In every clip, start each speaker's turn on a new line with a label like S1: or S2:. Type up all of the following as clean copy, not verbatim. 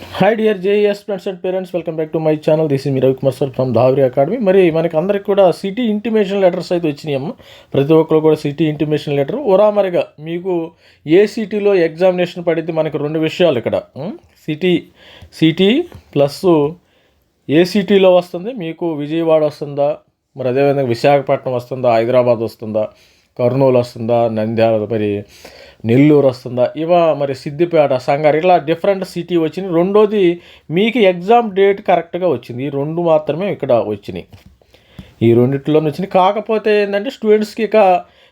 S1: Hi dear JES friends and parents, welcome back to my channel. This is me Ravikumar sir from ధావరి academy. మరి మనకి అందరికి కూడా city intimation letters అయితే వచ్చినాయమ్మ. ప్రతి ఒక్కరు కూడా సిటీ ఇంటిమేషన్ లెటర్ ఉరామరిగా మీకు ఏ సిటీలో ఎగ్జామినేషన్ పడితే మనకి రెండు విషయాలు ఇక్కడ. సిటీ ప్లస్ ఏ సిటీలో వస్తుంది, మీకు విజయవాడ వస్తుందా, మరి అదేవిధంగా విశాఖపట్నం వస్తుందా, హైదరాబాద్ వస్తుందా, కర్నూలు వస్తుందా, నంద్యాల, మరి నెల్లూరు వస్తుందా, మరి సిద్దిపేట, సంగారెడ్డి, ఇట్లా డిఫరెంట్ సిటీ వచ్చింది. రెండోది మీకు ఎగ్జామ్ డేట్ కరెక్ట్గా వచ్చింది. ఈ రెండు మాత్రమే ఇక్కడ వచ్చినాయి. ఈ రెండిట్లోనే వచ్చినాయి. కాకపోతే ఏంటంటే స్టూడెంట్స్కి ఇక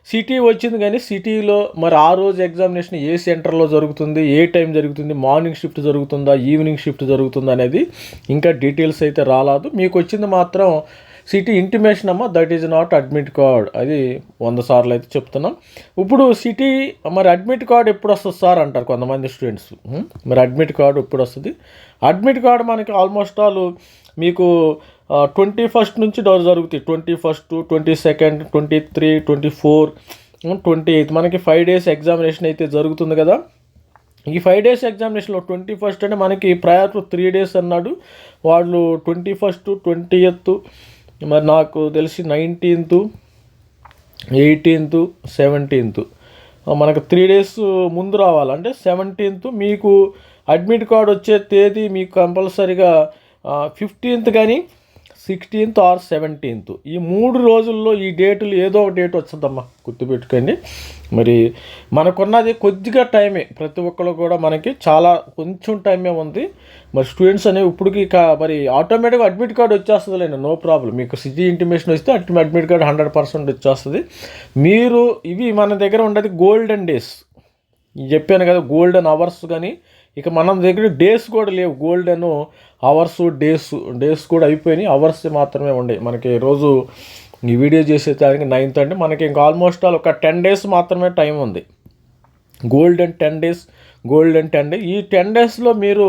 S1: సిటీ వచ్చింది, కానీ సిటీలో మరి ఆ రోజు ఎగ్జామినేషన్ ఏ సెంటర్లో జరుగుతుంది, ఏ టైం జరుగుతుంది, మార్నింగ్ షిఫ్ట్ జరుగుతుందా, ఈవినింగ్ షిఫ్ట్ జరుగుతుందా అనేది ఇంకా డీటెయిల్స్ అయితే రాలేదు. మీకు వచ్చింది మాత్రం సిటీ ఇంటిమేషన్ అమ్మ, that is not admit card. అది 100 సార్లు అయితే చెప్తున్నాం. ఇప్పుడు సిటీ మరి అడ్మిట్ కార్డ్ ఎప్పుడు వస్తుంది సార్ అంటారు కొంతమంది స్టూడెంట్స్. మరి అడ్మిట్ కార్డు ఎప్పుడు వస్తుంది? అడ్మిట్ కార్డు మనకి ఆల్మోస్ట్ ఆల్ మీకు 21st నుంచి జరుగుతాయి. 21st, 22nd, 23, 24, 28 మనకి 5 days ఎగ్జామినేషన్ అయితే జరుగుతుంది కదా. ఈ 5 days ఎగ్జామినేషన్లో 21st అంటే మనకి ప్రయర్ టు 3 days అన్నాడు వాళ్ళు. 21st, 20th, మరి నాకు తెలిసి 19th, 18th, 17th మనకు 3 days ముందు రావాలంటే 17th మీకు అడ్మిట్ కార్డ్ వచ్చే తేదీ మీకు కంపల్సరీగా 15th కానీ 16th ఆర్ 17th. ఈ 3 రోజుల్లో ఈ డేట్లు ఏదో ఒక డేట్ వస్తుందమ్మా, గుర్తుపెట్టుకోండి. మరి మనకున్నది కొద్దిగా టైమే, ప్రతి ఒక్కరు కూడా మనకి చాలా కొంచెం టైమే ఉంది. మరి స్టూడెంట్స్ అనేవి ఇప్పటికి మరి ఆటోమేటిక్గా అడ్మిట్ కార్డ్ వచ్చేస్తుందిలేండి, నో ప్రాబ్లం. మీకు సిటీ ఇంటిమేషన్ వస్తే అడ్మిట్ కార్డ్ 100% వచ్చేస్తుంది. మీరు ఇవి మన దగ్గర ఉండేది గోల్డెన్ డేస్ చెప్పాను కదా, గోల్డెన్ అవర్స్. కానీ ఇక మన దగ్గర డేస్ కూడా లేవు. గోల్డెన్ అవర్స్, డేస్ కూడా అయిపోయినాయి, అవర్స్ మాత్రమే ఉన్నాయి మనకి. రోజు ఈ వీడియో చేసేదానికి 9th అంటే మనకి ఇంకా ఆల్మోస్ట్ ఆల్ ఒక 10 days మాత్రమే టైం ఉంది. Golden 10 days. ఈ 10 daysలో మీరు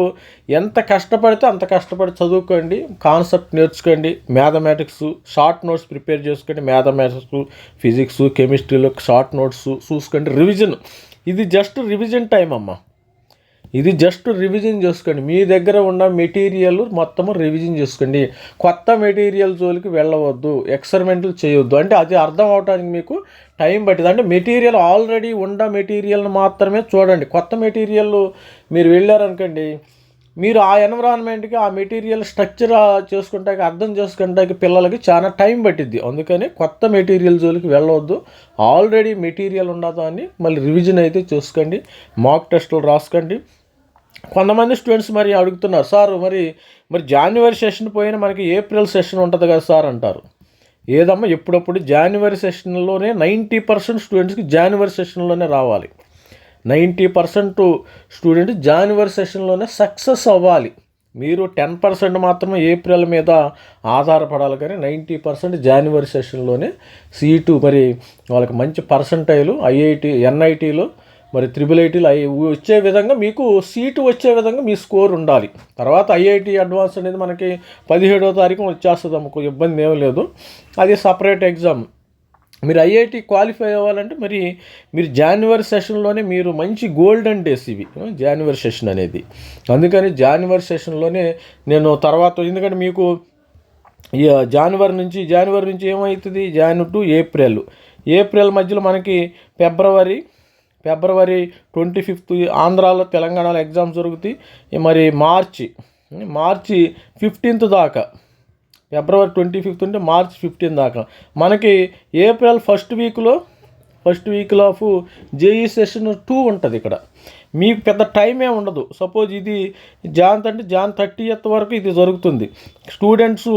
S1: ఎంత కష్టపడితే అంత కష్టపడి చదువుకోండి, కాన్సెప్ట్ నేర్చుకోండి, మ్యాథమెటిక్స్ షార్ట్ నోట్స్ ప్రిపేర్ చేసుకోండి, మ్యాథమెటిక్స్, ఫిజిక్స్, కెమిస్ట్రీలో షార్ట్ నోట్స్ చూసుకోండి. రివిజన్, ఇది జస్ట్ రివిజన్ టైం అమ్మ. ఇది జస్ట్ రివిజన్ చేసుకోండి. మీ దగ్గర ఉన్న మెటీరియల్ మొత్తము రివిజన్ చేసుకోండి. కొత్త మెటీరియల్ జోలికి వెళ్ళవద్దు, ఎక్స్పెరిమెంట్లు చేయొద్దు. అంటే అది అర్థం అవడానికి మీకు టైం పట్టింది. అంటే మెటీరియల్ ఆల్రెడీ ఉన్న మెటీరియల్ని మాత్రమే చూడండి. కొత్త మెటీరియల్ మీరు వెళ్ళారనుకోండి, మీరు ఆ ఎన్విరాన్మెంట్కి ఆ మెటీరియల్ స్ట్రక్చర్ చేసుకుంటానికి, అర్థం చేసుకుంటానికి పిల్లలకి చాలా టైం పట్టిద్ది. అందుకని కొత్త మెటీరియల్ జోలికి వెళ్ళవద్దు. ఆల్రెడీ మెటీరియల్ ఉన్నదాన్ని మళ్ళీ రివిజన్ అయితే చేసుకోండి, మాక్ టెస్టులు రాసుకోండి. కొంతమంది స్టూడెంట్స్ మరి అడుగుతున్నారు, సార్ మరి జనవరి సెషన్ పోయిన మనకి ఏప్రిల్ సెషన్ ఉంటుంది కదా సార్ అంటారు. ఏదమ్మా, ఎప్పుడప్పుడు జనవరి సెషన్లోనే 90% స్టూడెంట్స్కి జనవరి సెషన్లోనే రావాలి. 90% స్టూడెంట్ జనవరి సెషన్లోనే సక్సెస్ అవ్వాలి. మీరు 10% మాత్రమే ఏప్రిల్ మీద ఆధారపడాలి, కానీ 90% జనవరి సెషన్లోనే సీటు మరి వాళ్ళకి మంచి పర్సంటైలు ఐఐటి, ఎన్ఐటీలో, మరి IIITలో వచ్చే విధంగా మీకు సీటు వచ్చే విధంగా మీ స్కోర్ ఉండాలి. తర్వాత ఐఐటి అడ్వాన్స్ అనేది మనకి 17వ తారీఖు వచ్చేస్తుంది అమ్మకు, ఇబ్బంది ఏమీ లేదు. అది సపరేట్ ఎగ్జామ్. మీరు ఐఐటి క్వాలిఫై అవ్వాలంటే మరి మీరు జనవరి సెషన్లోనే మీరు మంచి గోల్డెన్ డేస్ ఇవి, జనవరి సెషన్ అనేది. అందుకని జనవరి సెషన్లోనే నేను తర్వాత, ఎందుకంటే మీకు జనవరి నుంచి ఏమవుతుంది, జనవరి టు ఏప్రిల్ మధ్యలో మనకి ఫిబ్రవరి 25th ఆంధ్రాలో, తెలంగాణలో ఎగ్జామ్స్ జరుగుతాయి. మరి మార్చి 15th దాకా, ఫిబ్రవరి 25th ఉంటే మార్చి 15th దాకా మనకి. ఏప్రిల్ ఫస్ట్ వీక్లో ఆఫ్ జేఈ సెషన్ 2 ఉంటుంది. ఇక్కడ మీకు పెద్ద టైమే ఉండదు. సపోజ్ ఇది జాన్ 30th వరకు ఇది జరుగుతుంది. స్టూడెంట్స్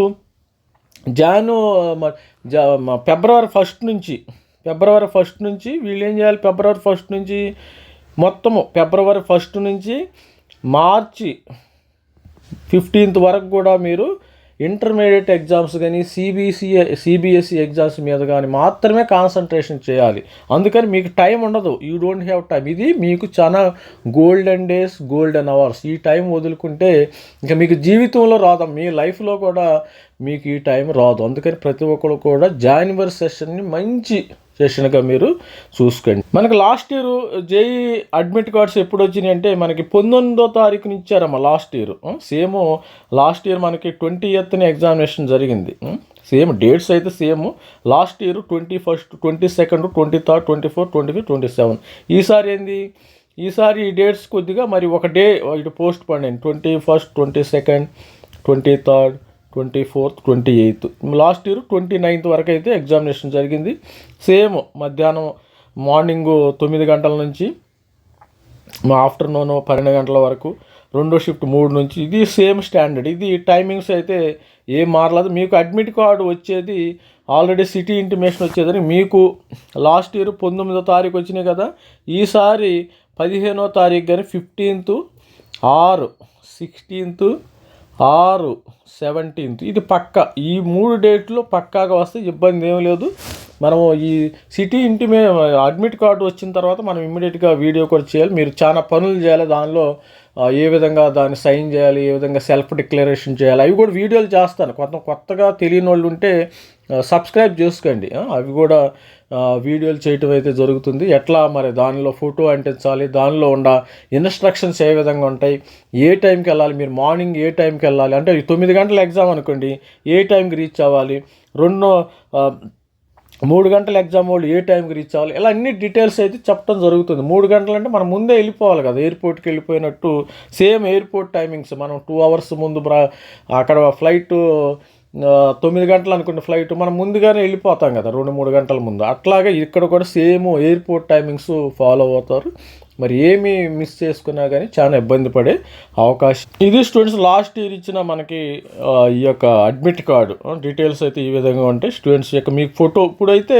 S1: ఫిబ్రవరి 1st నుంచి వీళ్ళు ఏం చేయాలి, ఫిబ్రవరి 1st నుంచి మొత్తము ఫిబ్రవరి 1st నుంచి మార్చి 15th వరకు కూడా మీరు ఇంటర్మీడియట్ ఎగ్జామ్స్ కానీ సిబిఎస్ఈ ఎగ్జామ్స్ మీద కానీ మాత్రమే కాన్సన్ట్రేషన్ చేయాలి. అందుకని మీకు టైం ఉండదు, యూ డోంట్ హ్యావ్ టైం. ఇది మీకు చాలా గోల్డెన్ డేస్, గోల్డెన్ అవర్స్. ఈ టైం వదులుకుంటే ఇంకా మీకు జీవితంలో రాదు, మీ లైఫ్లో కూడా మీకు ఈ టైం రాదు. అందుకని ప్రతి ఒక్కరు కూడా జనవరి సెషన్ని మంచి సెషన్గా మీరు చూసుకోండి. మనకి last year JEE admit cards ఎప్పుడు వచ్చినాయి అంటే మనకి 19వ తారీఖున ఇచ్చారమ్మా last year. Same last year మనకి 20th ఎగ్జామినేషన్ జరిగింది. సేమ్ డేట్స్ అయితే same. Last year 21st, 22nd, 23rd, 24, 25, 27. ఈసారి ఏంది, ఈసారి ఈ డేట్స్ కొద్దిగా మరి ఒక డే ఇటు పోస్ట్ పోన్ అయింది. 21st, 22nd, 23rd, 24th, 28th. Last year 29th వరకు అయితే ఎగ్జామినేషన్ జరిగింది. సేమ్ మధ్యాహ్నం మార్నింగ్ 9 గంటల నుంచి ఆఫ్టర్నూన్ 12 గంటల వరకు, రెండో షిఫ్ట్ 3 నుంచి. ఇది సేమ్ స్టాండర్డ్. ఇది టైమింగ్స్ అయితే ఏం మారలేదు. మీకు అడ్మిట్ కార్డు వచ్చేది ఆల్రెడీ సిటీ ఇంటిమేషన్ వచ్చేదని మీకు లాస్ట్ ఇయర్ 19వ తారీఖు వచ్చినాయి కదా, ఈసారి 15వ తారీఖు కానీ 15th, 6, 16th, 6, 17th ఇది పక్క. ఈ 3 డేట్లు పక్కాగా వస్తే ఇబ్బంది ఏం లేదు. మనము ఈ సిటీ అడ్మిట్ కార్డు వచ్చిన తర్వాత మనం ఇమ్మీడియట్గా వీడియో కూడా చేయాలి. మీరు చాలా పనులు చేయాలి దానిలో. ఏ విధంగా దాన్ని సైన్ చేయాలి, ఏ విధంగా సెల్ఫ్ డిక్లరేషన్ చేయాలి, అవి కూడా వీడియోలు చేస్తాను. కొత్తగా తెలియని వాళ్ళు ఉంటే సబ్స్క్రైబ్ చేసుకోండి. అవి కూడా వీడియోలు చేయటం అయితే జరుగుతుంది. ఎట్లా మరి దానిలో ఫోటో అంటించాలి, దానిలో ఉన్న ఇన్స్ట్రక్షన్స్ ఏ విధంగా ఉంటాయి, ఏ టైంకి వెళ్ళాలి, మీరు మార్నింగ్ ఏ టైంకి వెళ్ళాలి అంటే 9 గంటల ఎగ్జామ్ అనుకోండి, ఏ టైంకి రీచ్ అవ్వాలి, 3 గంటల ఎగ్జామ్ వాళ్ళు ఏ టైంకి రీచ్ అవ్వాలి, ఇలా అన్ని డీటెయిల్స్ అయితే చెప్పడం జరుగుతుంది. 3 గంటలు అంటే మనం ముందే వెళ్ళిపోవాలి కదా, ఎయిర్పోర్ట్కి వెళ్ళిపోయినట్టు. సేమ్ ఎయిర్పోర్ట్ టైమింగ్స్ మనం 2 hours ముందు అక్కడ ఫ్లైట్ 9 గంటలు అనుకున్న ఫ్లైట్ మనం ముందుగానే వెళ్ళిపోతాం కదా 2-3 గంటల ముందు. అట్లాగే ఇక్కడ కూడా సేమ్ ఎయిర్పోర్ట్ టైమింగ్స్ ఫాలో అవుతారు. మరి ఏమి మిస్ చేసుకున్నా కానీ చాలా ఇబ్బంది పడే అవకాశం. ఇది స్టూడెంట్స్ లాస్ట్ ఇయర్ ఇచ్చిన మనకి ఈ యొక్క అడ్మిట్ కార్డు డీటెయిల్స్ అయితే ఈ విధంగా ఉంటాయి. స్టూడెంట్స్ యొక్క మీకు ఫోటో ఇప్పుడైతే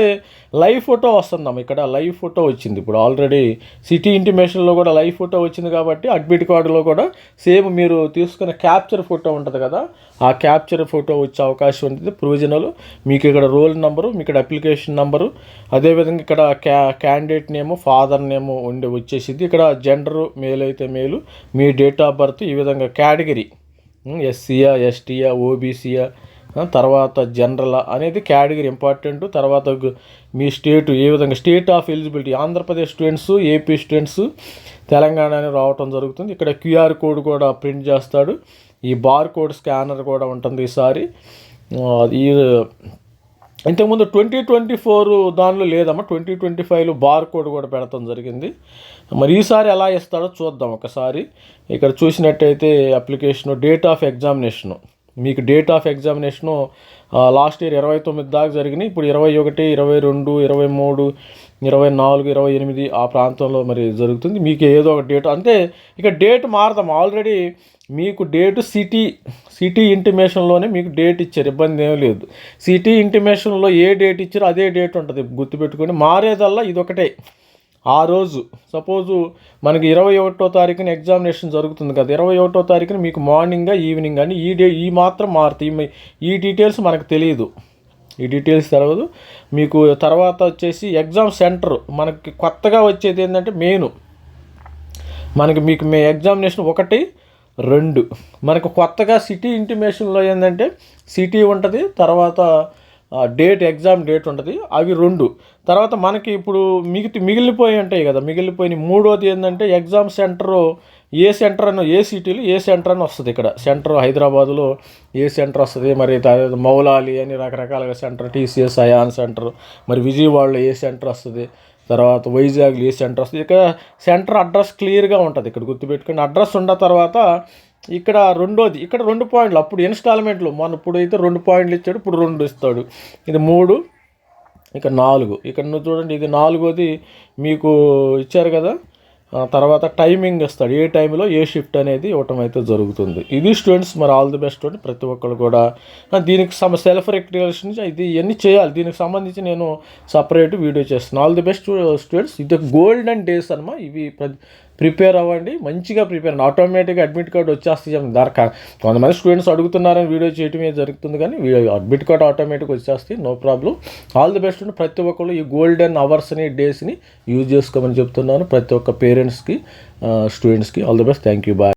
S1: లైవ్ ఫోటో వస్తుందమ్మా. ఇక్కడ లైవ్ ఫోటో వచ్చింది. ఇప్పుడు ఆల్రెడీ సిటీ ఇంటిమేషన్లో కూడా లైవ్ ఫోటో వచ్చింది కాబట్టి అడ్మిట్ కార్డులో కూడా సేమ్ మీరు తీసుకున్న క్యాప్చర్ ఫోటో ఉంటుంది కదా, ఆ క్యాప్చర్ ఫోటో వచ్చే అవకాశం ఉంటుంది. ప్రొవిజనల్ మీకు ఇక్కడ రోల్ నెంబరు, మీకు ఇక్కడ అప్లికేషన్ నెంబరు, అదేవిధంగా ఇక్కడ క్యాండిడేట్ నేము, ఫాదర్ నేము వచ్చేసింది. ఇక్కడ జెండరు మేల్ అయితే మేలు, మీ డేట్ ఆఫ్ బర్త్, ఈ విధంగా కేటగిరీ ఎస్సీయా, ఎస్టీయా, ఓబీసీయా, తర్వాత జనరల్ అనేది కేటగిరీ ఇంపార్టెంట్. తర్వాత మీ స్టేటు ఏ విధంగా state of eligibility, Andhra Pradesh students, AP students, Telangana అని రావటం జరుగుతుంది. ఇక్కడ క్యూఆర్ కోడ్ కూడా ప్రింట్ చేస్తాడు. ఈ బార్ కోడ్ స్కానర్ కూడా ఉంటుంది ఈసారి. ఈ ఇంతకుముందు 2024 దానిలో లేదమ్మా, 2025లో బార్ కోడ్ కూడా పెడతాం జరిగింది. మరి ఈసారి ఎలా ఇస్తాడో చూద్దాం ఒకసారి. ఇక్కడ చూసినట్టయితే అప్లికేషను, డేట్ ఆఫ్ ఎగ్జామినేషను, మీకు date of examination last year 29 దాకా జరిగినాయి. ఇప్పుడు 21, 22, 23, 24, 28 ఆ ప్రాంతంలో మరి జరుగుతుంది. మీకు ఏదో ఒక డేట్ అంటే ఇక డేట్ మారదాం. ఆల్రెడీ మీకు డేటు సిటీ ఇంటిమేషన్లోనే మీకు డేట్ ఇచ్చారు, ఇబ్బంది ఏం లేదు. సిటీ ఇంటిమేషన్లో ఏ డేట్ ఇచ్చారో అదే డేట్ ఉంటుంది, గుర్తుపెట్టుకొని. మారేదల్లా ఇదొకటే. ఆ రోజు సపోజు మనకి 21వ తారీఖున ఎగ్జామినేషన్ జరుగుతుంది కదా, 21వ తారీఖున మీకు మార్నింగ్గా ఈవినింగ్ అని ఈ మాత్రం మారుతాయి. ఈ డీటెయిల్స్ మనకు తెలియదు, ఈ డీటెయిల్స్ తెలియదు మీకు. తర్వాత వచ్చేసి ఎగ్జామ్ సెంటర్ మనకి కొత్తగా వచ్చేది ఏంటంటే మీకు ఎగ్జామినేషన్ 1, 2 మనకు కొత్తగా సిటీ ఇంటిమేషన్లో ఏంటంటే సిటీ ఉంటుంది, తర్వాత ఎగ్జామ్ డేట్ ఉంటుంది, అవి 2. తర్వాత మనకి ఇప్పుడు మిగిలిపోయి ఉంటాయి కదా, మిగిలిపోయిన 3వది ఏంటంటే ఎగ్జామ్ సెంటరు ఏ సిటీలో ఏ సెంటర్ అని వస్తుంది. ఇక్కడ సెంటర్ హైదరాబాదులో ఏ సెంటర్ వస్తుంది, మరి మౌలాలి అని రకరకాలుగా సెంటర్, టీసీఎస్ అయాన్ సెంటర్, మరి విజయవాడలో ఏ సెంటర్ వస్తుంది, తర్వాత వైజాగ్లో ఏ సెంటర్ వస్తుంది. ఇక్కడ సెంటర్ అడ్రస్ క్లియర్గా ఉంటుంది, ఇక్కడ గుర్తుపెట్టుకుని. అడ్రస్ ఉన్న తర్వాత ఇక్కడ రెండోది, ఇక్కడ 2 పాయింట్లు, అప్పుడు ఇన్స్టాల్మెంట్లు ఇప్పుడైతే 2 పాయింట్లు ఇచ్చాడు, ఇప్పుడు 2 ఇస్తాడు. ఇది 3, ఇక 4. ఇక్కడ నువ్వు చూడండి, ఇది 4వది మీకు ఇచ్చారు కదా. తర్వాత టైమింగ్ ఇస్తాడు, ఏ టైంలో ఏ షిఫ్ట్ అనేది ఇవ్వటం అయితే జరుగుతుంది. ఇది స్టూడెంట్స్ మరి ఆల్ ది బెస్ట్ స్టూడెంట్. ప్రతి ఒక్కరు కూడా దీనికి సెల్ఫ్ రెక్టిఫికేషన్ ఇవన్నీ చేయాలి. దీనికి సంబంధించి నేను సపరేట్ వీడియో చేస్తాను. All the best students. ఇది గోల్డెన్ డేస్ అన్నమా, ఇవి ప్రిపేర్ అవ్వండి, మంచిగా ప్రిపేర్. ఆటోమేటిక్గా అడ్మిట్ కార్డు వచ్చేస్తుంది. కొంతమంది స్టూడెంట్స్ అడుగుతున్నారని వీడియో చేయటమే జరుగుతుంది, కానీ అడ్మిట్ కార్డు ఆటోమేటిక్గా వచ్చేస్తాయి, no problem. All the best. ప్రతి ఒక్కరు ఈ గోల్డెన్ అవర్స్ని, డేస్ని యూజ్ చేసుకోమని చెప్తున్నాను ప్రతి ఒక్క పేరెంట్స్కి, స్టూడెంట్స్కి. All the best. Thank you. Bye.